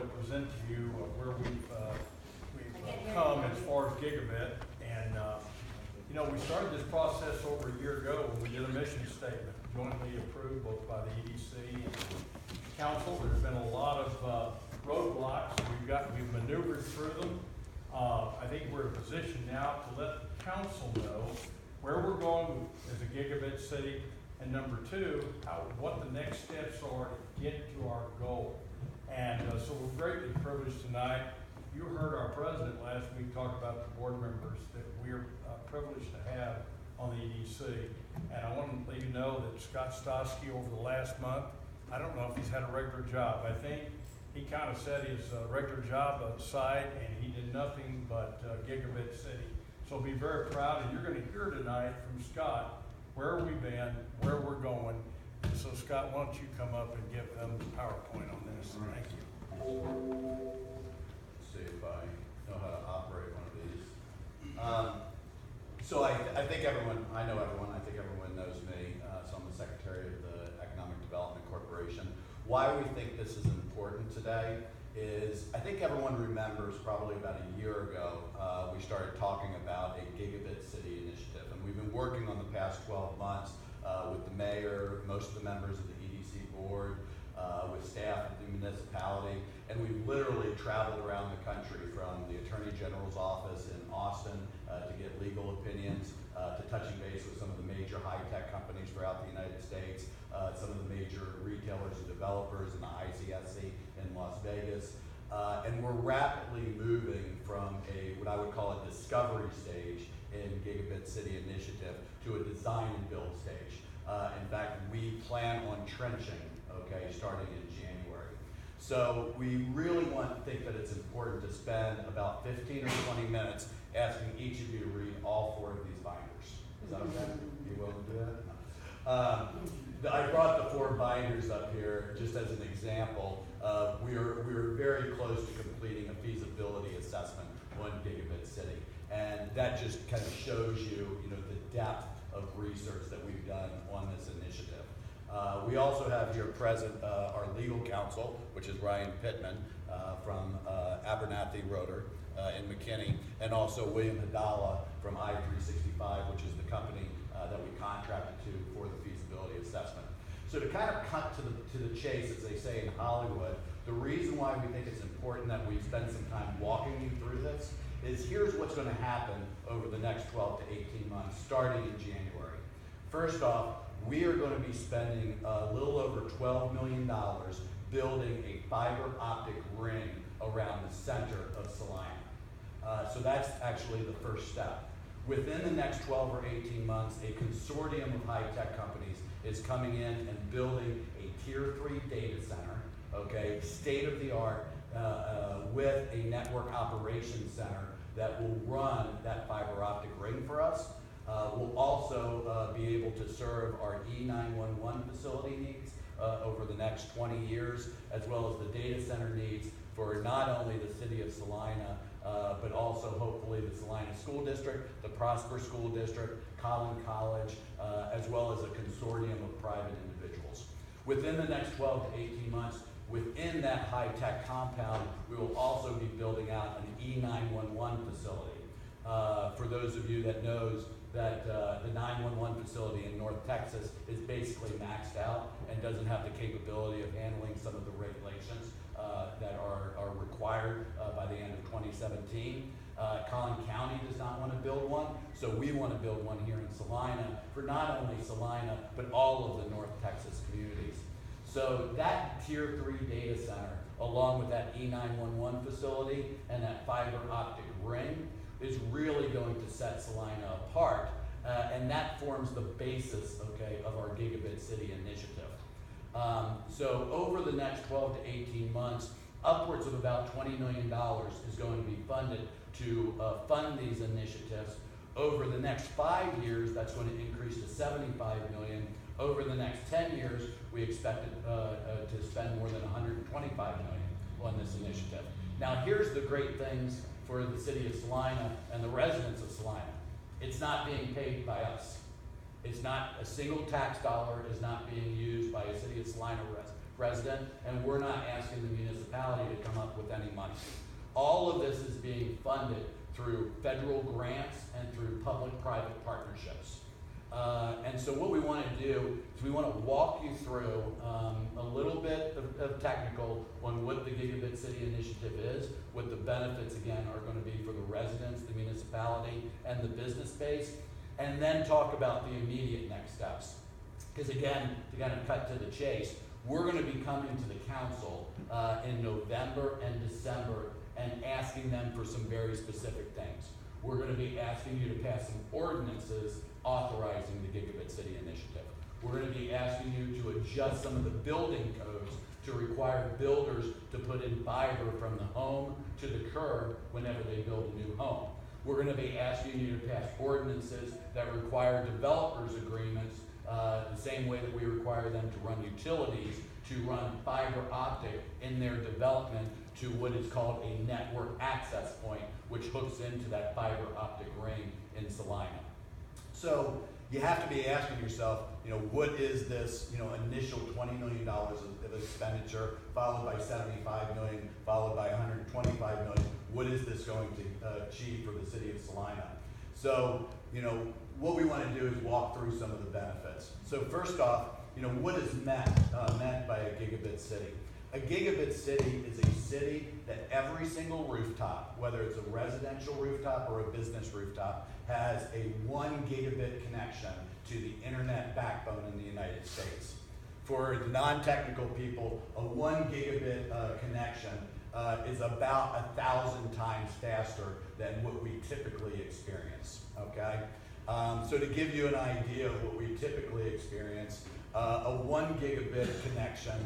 to present to you where we've come as far as Gigabit. And, you know, we started this process over a year ago when we did a mission statement, jointly approved both by the EDC and the council. There's been a lot of roadblocks. We've maneuvered through them. I think we're in a position now to let the council know where we're going as a Gigabit City, and number two, what the next steps are to get to our goal. And so we're greatly privileged tonight. You heard our president last week talk about the board members that we're privileged to have on the EDC. And I want to let you know that Scott Stawski over the last month, I don't know if he's had a regular job. I think he kind of set his regular job aside and he did nothing but Gigabit City. So be very proud, and you're going to hear tonight from Scott where we've been, where we're going. So Scott, why don't you come up and give them the PowerPoint on this? Thank you. Let's see if I know how to operate one of these. So I think everyone, I know everyone, I think everyone knows me. So I'm the Secretary of the Economic Development Corporation. Why we think this is important today is I think everyone remembers probably about a year ago, we started talking about a Gigabit City initiative. And we've been working on the past 12 months with the mayor, most of the members of the EDC board, with staff at the municipality, and we've literally traveled around the country from the Attorney General's office in Austin to get legal opinions, to touching base with some of the major high-tech companies throughout the United States, some of the major retailers and developers in the ICSC in Las Vegas. And we're rapidly moving from what I would call a discovery stage in Gigabit City initiative to a design and build stage. In fact, we plan on trenching, starting in January. So we really think that it's important to spend about 15 or 20 minutes asking each of you to read all 4 of these binders. Is that okay? You willing to do that? I brought the 4 binders up here just as an example. We are very close to completing a feasibility assessment on Gigabit City. And that just kind of shows you, the depth of research that we've done on this initiative. We also have here present our legal counsel, which is Ryan Pittman from Abernathy Roeder in McKinney, and also William Hidala from I-365, which is the company that we contracted to for the feasibility assessment. So to kind of cut to the chase, as they say in Hollywood, the reason why we think it's important that we spend some time walking you through this is here's what's going to happen over the next 12 to 18 months, starting in January. First off, we are going to be spending a little over $12 million building a fiber optic ring around the center of Celina. So that's actually the first step. Within the next 12 or 18 months, a consortium of high-tech companies is coming in and building a Tier 3 data center, state-of-the-art, with a network operations center that will run that fiber optic ring for us. We'll also be able to serve our E911 facility needs over the next 20 years, as well as the data center needs for not only the city of Celina, but also hopefully the Celina School District, the Prosper School District, Collin College, as well as a consortium of private individuals. Within the next 12 to 18 months, within that high-tech compound, we will also be building out an E911 facility. For those of you that knows that the 911 facility in North Texas is basically maxed out and doesn't have the capability of handling some of the regulations that are required by the end of 2017. Collin County does not want to build one, so we want to build one here in Celina for not only Celina, but all of the North Texas communities. So that Tier 3 data center, along with that E911 facility and that fiber optic ring, is really going to set Celina apart, and that forms the basis, of our Gigabit City initiative. So over the next 12 to 18 months, upwards of about $20 million is going to be funded to fund these initiatives. Over the next 5 years, that's going to increase to $75 million. Over the next 10 years, we expect to spend more than $125 million on this initiative. Now, here's the great things for the city of Celina and the residents of Celina. It's not being paid by us. It's not a single tax dollar is not being used by a city of Celina resident, and we're not asking the municipality to come up month with any money. All of this is being funded through federal grants and through public-private partnerships. And so what we want to do is we want to walk you through a little bit of technical on what the Gigabit City initiative is, what the benefits, again, are going to be for the residents, the municipality, and the business base, and then talk about the immediate next steps. Because again, to kind of cut to the chase, we're going to be coming to the council in November and December and asking them for some very specific things. We're going to be asking you to pass some ordinances authorizing the Gigabit City initiative. We're going to be asking you to adjust some of the building codes to require builders to put in fiber from the home to the curb whenever they build a new home. We're going to be asking you to pass ordinances that require developers agreements the same way that we require them to run utilities, to run fiber optic in their development to what is called a network access point, which hooks into that fiber optic ring in Celina. So you have to be asking yourself, what is this, initial $20 million of expenditure, followed by $75 million, followed by $125 million. What is this going to achieve for the city of Celina? So, what we want to do is walk through some of the benefits. So first off, what is meant by a Gigabit City? A Gigabit City is a city that every single rooftop, whether it's a residential rooftop or a business rooftop, has a 1 gigabit connection to the internet backbone in the United States. For the non-technical people, a 1 gigabit connection is about 1,000 times faster than what we typically experience, okay? So to give you an idea of what we typically experience, a 1 gigabit connection,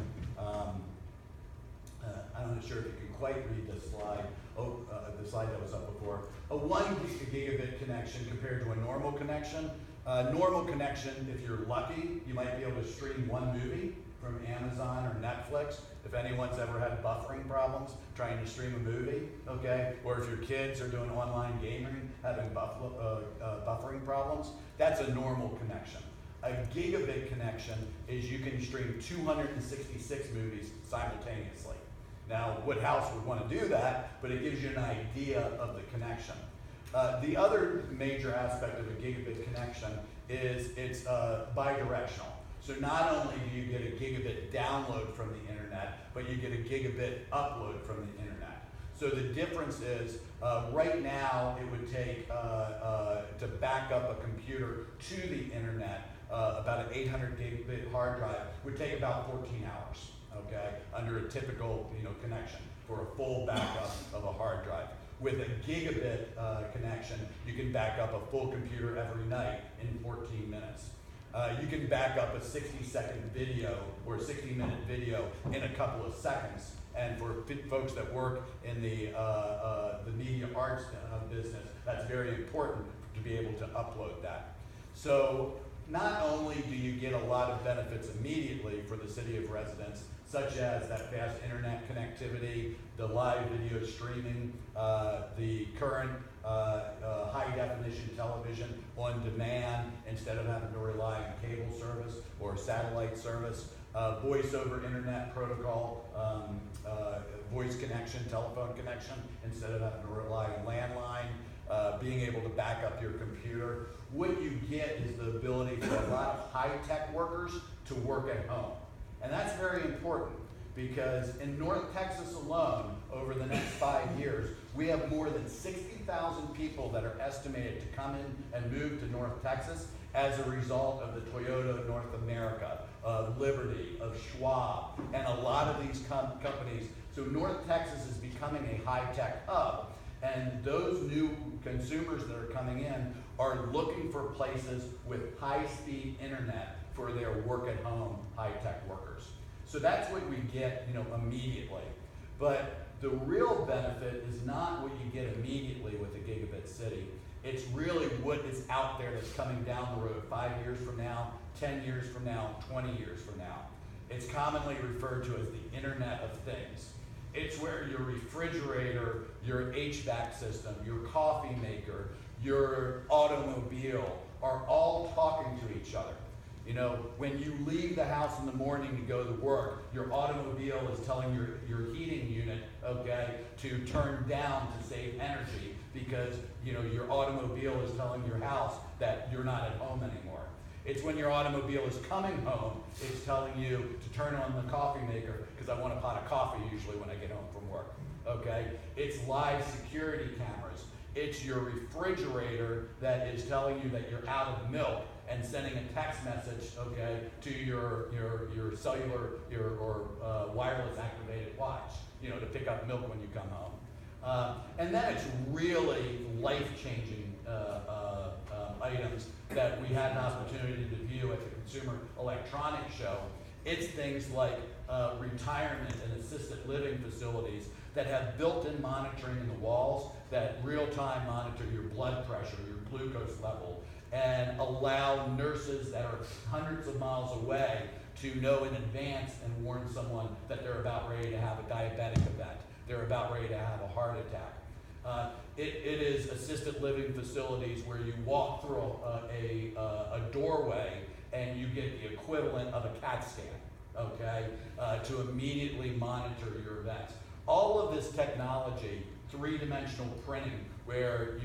I'm not sure if you can quite read this slide, the slide that was up before. A 1 gigabit connection compared to a normal connection. Normal connection, if you're lucky, you might be able to stream one movie from Amazon or Netflix. If anyone's ever had buffering problems trying to stream a movie, okay? Or if your kids are doing online gaming, having buffering problems, that's a normal connection. A gigabit connection is you can stream 266 movies simultaneously. Now, what house would want to do that, but it gives you an idea of the connection. The other major aspect of a gigabit connection is it's bidirectional. So not only do you get a gigabit download from the internet, but you get a gigabit upload from the internet. So the difference is, right now it would take, to back up a computer to the internet, about an 800 gigabit hard drive would take about 14 hours, okay, under a typical connection for a full backup of a hard drive. With a gigabit connection, you can back up a full computer every night in 14 minutes. You can back up a 60-second video or a 60-minute video in a couple of seconds. And for folks that work in the media arts business, that's very important to be able to upload that. So not only do you get a lot of benefits immediately for the city of residents, such as that fast internet connectivity, the live video streaming, the current high-definition television on demand instead of having to rely on cable service or satellite service, voice over internet protocol, voice connection, telephone connection instead of having to rely on landline, being able to back up your computer. What you get is the ability for a lot of high-tech workers to work at home. And that's very important because in North Texas alone, over the next 5 years, we have more than 60,000 people that are estimated to come in and move to North Texas as a result of the Toyota of North America, of Liberty, of Schwab, and a lot of these companies. So North Texas is becoming a high-tech hub, and those new consumers that are coming in are looking for places with high-speed internet for their work-at-home high-tech workers. So that's what we get, immediately. But the real benefit is not what you get immediately with a Gigabit City. It's really what is out there that's coming down the road 5 years from now, 10 years from now, 20 years from now. It's commonly referred to as the Internet of Things. It's where your refrigerator, your HVAC system, your coffee maker, your automobile are all talking to each other. You know, when you leave the house in the morning to go to work, your automobile is telling your heating unit, okay, to turn down to save energy because, you know, your automobile is telling your house that you're not at home anymore. It's when your automobile is coming home, it's telling you to turn on the coffee maker because I want a pot of coffee usually when I get home from work, okay? It's live security cameras. It's your refrigerator that is telling you that you're out of milk and sending a text message, okay, to your cellular or wireless activated watch, you know, to pick up milk when you come home. And then it's really life-changing items that we had an opportunity to view at the Consumer Electronics Show. It's things like retirement and assisted living facilities that have built-in monitoring in the walls that real-time monitor your blood pressure, your glucose level, and allow nurses that are hundreds of miles away to know in advance and warn someone that they're about ready to have a diabetic event, they're about ready to have a heart attack. It is assisted living facilities where you walk through a doorway and you get the equivalent of a CAT scan, okay, to immediately monitor your events. All of this technology, three-dimensional printing, where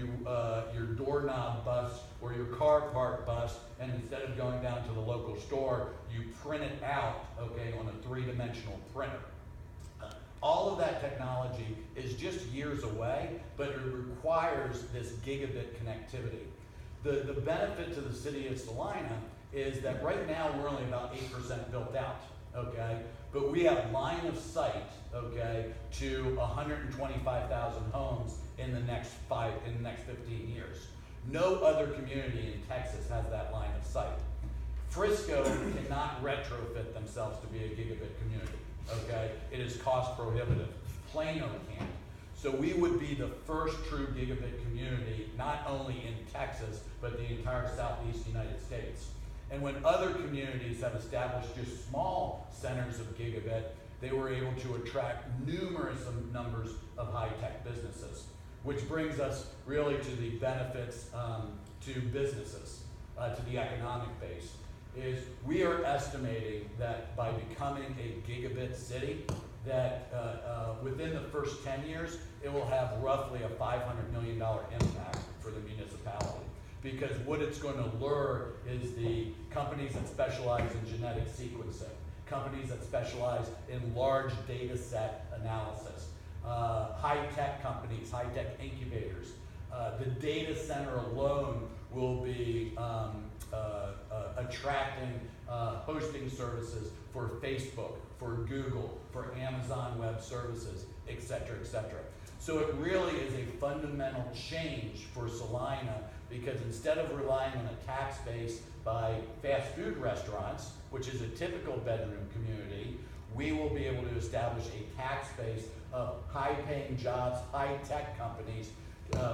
your doorknob busts or your car part busts, and instead of going down to the local store, you print it out, okay, on a three-dimensional printer. All of that technology is just years away, but it requires this gigabit connectivity. The benefit to the city of Celina is that right now we're only about 8% built out, okay? But we have line of sight, okay, to 125,000 homes in the next 15 years. No other community in Texas has that line of sight. Frisco cannot retrofit themselves to be a gigabit community, okay? It is cost prohibitive. Plano can't. So we would be the first true gigabit community, not only in Texas, but the entire Southeast United States. And when other communities have established just small centers of gigabit, they were able to attract numerous numbers of high-tech businesses, which brings us really to the benefits to businesses, to the economic base, is we are estimating that by becoming a gigabit city, that within the first 10 years, it will have roughly a $500 million impact for the municipality. Because what it's going to lure is the companies that specialize in genetic sequencing, companies that specialize in large data set analysis, high-tech companies, high-tech incubators. The data center alone will be attracting hosting services for Facebook, for Google, for Amazon Web Services, et cetera, et cetera. So it really is a fundamental change for Celina, because instead of relying on a tax base by fast food restaurants, which is a typical bedroom community, we will be able to establish a tax base of high-paying jobs, high-tech companies,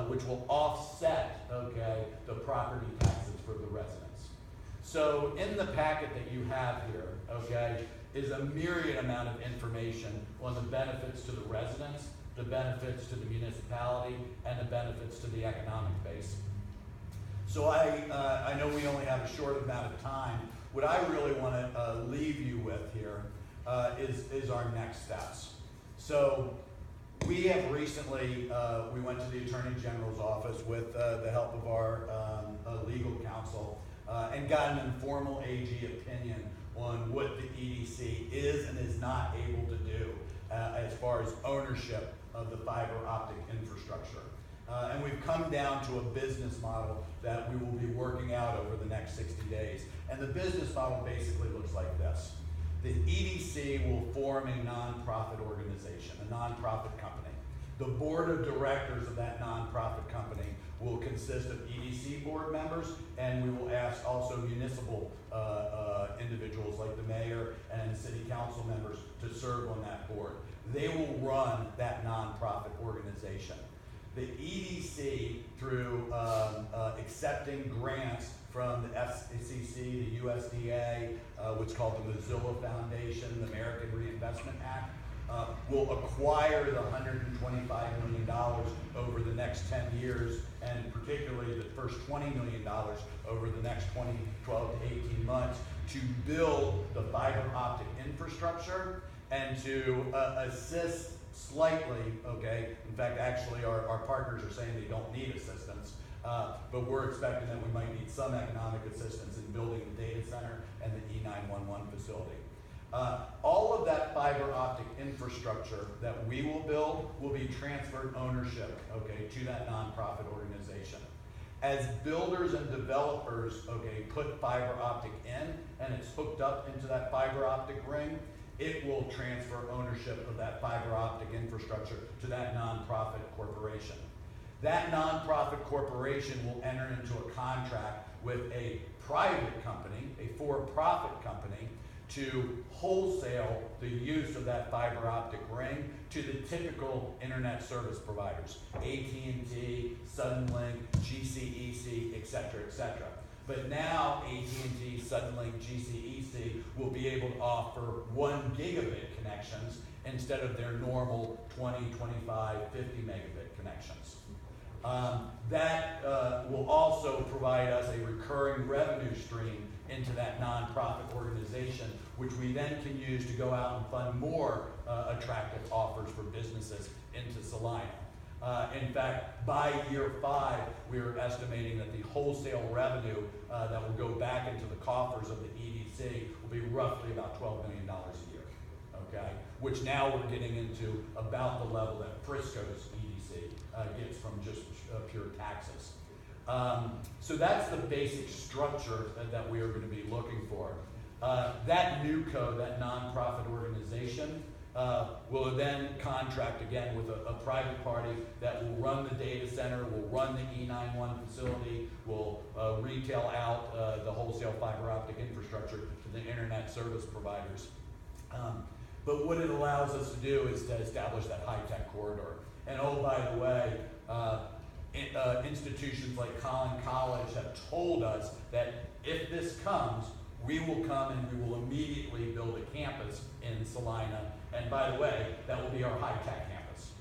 which will offset, okay, the property taxes for the residents. So in the packet that you have here, okay, is a myriad amount of information on the benefits to the residents, the benefits to the municipality, and the benefits to the economic base. So I know we only have a short amount of time. What I really want to leave you with here is our next steps. So we have recently, we went to the Attorney General's office with the help of our legal counsel and got an informal AG opinion on what the EDC is and is not able to do as far as ownership of the fiber optic infrastructure. And we've come down to a business model that we will be working out over the next 60 days. And the business model basically looks like this. The EDC will form a nonprofit organization, a nonprofit company. The board of directors of that nonprofit company will consist of EDC board members, and we will ask also municipal individuals like the mayor and city council members to serve on that board. They will run that nonprofit organization. The EDC, through accepting grants from the FCC, the USDA, what's called the Mozilla Foundation, the American Reinvestment Act, will acquire the $125 million over the next 10 years, and particularly the first $20 million over the next 12 to 18 months to build the fiber optic infrastructure and to assist slightly, okay? In fact, actually, our partners are saying they don't need assistance, but we're expecting that we might need some economic assistance in building the data center and the E911 facility. All of that fiber optic infrastructure that we will build will be transferred ownership, okay, to that nonprofit organization. As builders and developers, okay, put fiber optic in and it's hooked up into that fiber optic ring, it will transfer ownership of that fiber optic infrastructure to that nonprofit corporation. That nonprofit corporation will enter into a contract with a private company, a for-profit company, to wholesale the use of that fiber optic ring to the typical internet service providers, AT&T, Suddenlink, GCEC, et cetera, et cetera. But now AT&T, Suddenlink, GCEC will be able to offer 1 gigabit connections instead of their normal 20, 25, 50 megabit connections. That will also provide us a recurring revenue stream into that nonprofit organization, which we then can use to go out and fund more attractive offers for businesses into Celina. In fact, by year 5, we are estimating that the wholesale revenue that will go back into the coffers of the EDC will be roughly about $12 million a year, okay? Which now we're getting into about the level that Frisco's EDC gets from just pure taxes. So that's the basic structure that we are going to be looking for. That NewCo, that nonprofit organization, will then contract again with a private party that will run the data center, will run the E911 facility, will retail out the wholesale fiber optic infrastructure to the internet service providers. But what it allows us to do is to establish that high-tech corridor. And oh, by the way, institutions like Collin College have told us that if this comes, we will come and we will immediately build a campus in Celina. And by the way, that will be our high-tech campus.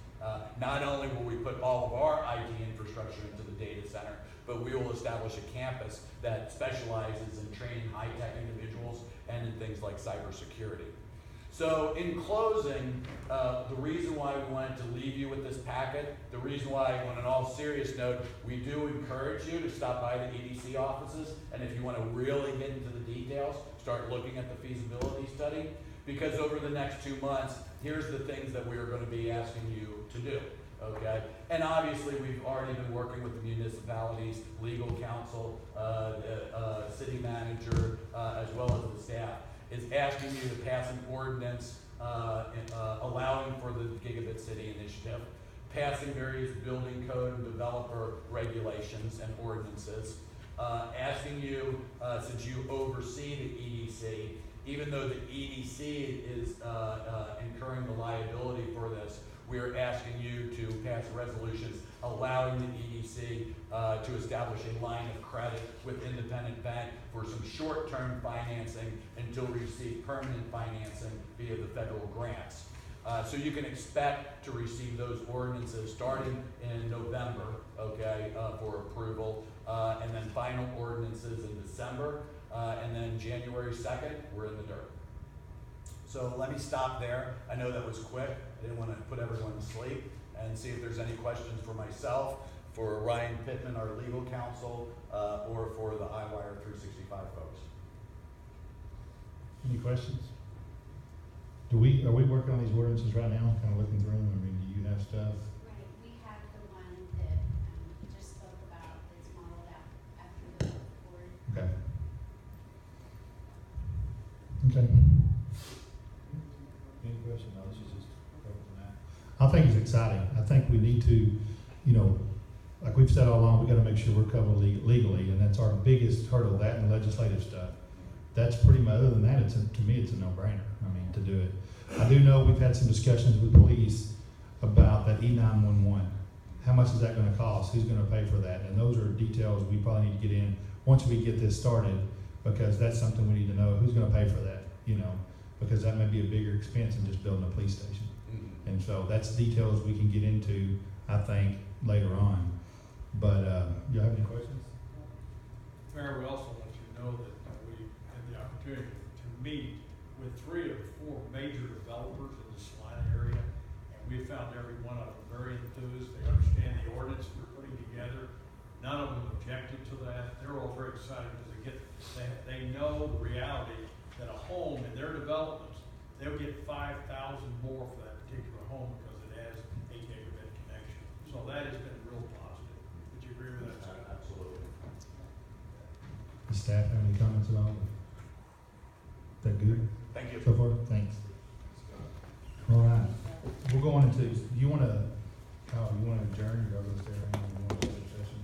Not only will we put all of our IT infrastructure into the data center, but we will establish a campus that specializes in training high-tech individuals and in things like cybersecurity. So in closing, the reason why we wanted to leave you with this packet, the reason why, on an all serious note, we do encourage you to stop by the EDC offices, and if you want to really get into the details, start looking at the feasibility study, because over the next 2 months, here's the things that we are going to be asking you to do, okay? And obviously, we've already been working with the municipalities, legal counsel, city manager, as well as the staff, is asking you to pass an ordinance allowing for the Gigabit City initiative, passing various building code and developer regulations and ordinances, asking you, since you oversee the EDC, even though the EDC is incurring the liability for this, we are asking you to pass resolutions allowing the EDC to establish a line of credit with Independent Bank for some short-term financing until we receive permanent financing via the federal grants. So you can expect to receive those ordinances starting in November, okay, for approval, and then final ordinances in December, and then January 2nd, we're in the dirt. So let me stop there. I know that was quick. I didn't want to put everyone to sleep, and see if there's any questions for myself, for Ryan Pittman, our legal counsel, or for the iWire 365 folks. Any questions? Are we working on these ordinances right now, kind of looking through them? I mean, do you have stuff? Right, we have the one that we just spoke about that's modeled out after the board. Okay. Okay. Any questions? No, this is just covering that. I think it's exciting. I think we need to, you know, like we've said all along, we got to make sure we're covered legally, and that's our biggest hurdle, that and legislative stuff. That's pretty much, other than that, it's to me, it's a no-brainer, I mean, to do it. I do know we've had some discussions with police about that E911. How much is that going to cost? Who's going to pay for that? And those are details we probably need to get in once we get this started, because that's something we need to know. Who's going to pay for that, you know, because that may be a bigger expense than just building a police station. Mm-hmm. And so that's details we can get into, I think, later on. But you have any questions? Mayor, we also want you to know that we had the opportunity opportunity to meet with 3 of the 4 major developers in the Celina area, and we found every one of them very enthused. They understand the ordinance we're putting together. None of them objected to that. They're all very excited because they know the reality that a home in their developments, they'll get 5,000 more for that particular home because it has a gigabit connection. So that has been real positive. Would you agree with that, Scott? Absolutely. Does staff have any comments at all? Is that good Thank you. so far? Thanks. All right, we're going into, do you want to, Kyle, you want to adjourn or go to the ceremony? You want to go to session?